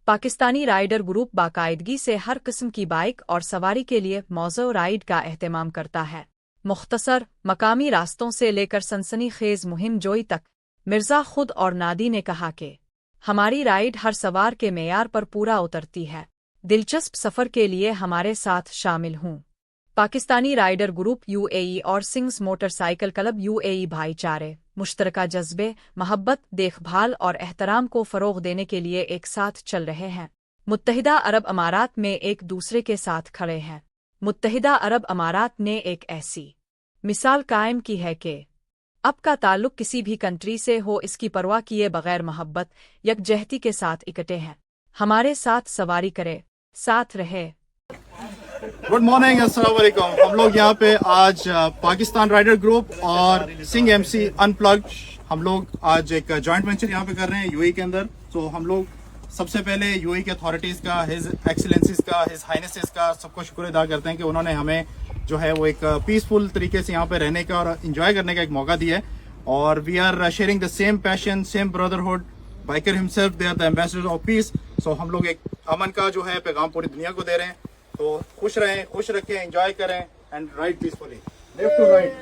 Pakistani rider group बाकायदगी से हर किस्म की बाइक और सवारी के लिए मौज़ू राइड का एहतमाम करता है। मुख्तसर मकामी रास्तों से लेकर सनसनीखेज मुहिम जोई तक। मिर्ज़ा खुद और नादी ने कहा कि हमारी राइड हर सवार के मेयार पर पूरा उतरती है। दिलचस्प सफ़र के लिए हमारे साथ शामिल हूँ। पाकिस्तानी राइडर ग्रुप यूएई और सिंग्स मोटरसाइकिल क्लब यूएई भाईचारे, मुश्तरका जज्बे, मोहब्बत, देखभाल और एहतराम को फ़रोग़ देने के लिए एक साथ चल रहे हैं। मुत्तहिदा अरब अमारात में एक दूसरे के साथ खड़े हैं। मुत्तहिदा अरब अमारात ने एक ऐसी मिसाल कायम की है कि अब का ताल्लुक़ किसी भी कंट्री से हो, इसकी परवाह किए बग़ैर मोहब्बत यकजहती के साथ इकट्ठे हैं। हमारे साथ सवारी करे, साथ रहे। गुड मॉर्निंग, अस्सलाम वालेकुम। हम लोग यहाँ पे आज पाकिस्तान राइडर ग्रुप और सिंग एमसी अनप्लग्ड, हम लोग आज एक जॉइंट वेंचर यहाँ पे कर रहे हैं यूएई के अंदर। तो हम लोग सबसे पहले यूएई के अथॉरिटीज़ का, हिज एक्सीलेंसीज का, हिज हाइनेसेस का सबको शुक्र अदा करते हैं कि उन्होंने हमें जो है वो एक पीसफुल तरीके से यहाँ पे रहने का और इंजॉय करने का एक मौका दिया है। और we are sharing the same passion, same brotherhood. Biker himself they are the ambassador of peace. So हम लोग एक अमन का जो है पैगाम पूरी दुनिया को दे रहे हैं। तो खुश रहें, खुश रखें, एंजॉय करें and ride peacefully. Left to right.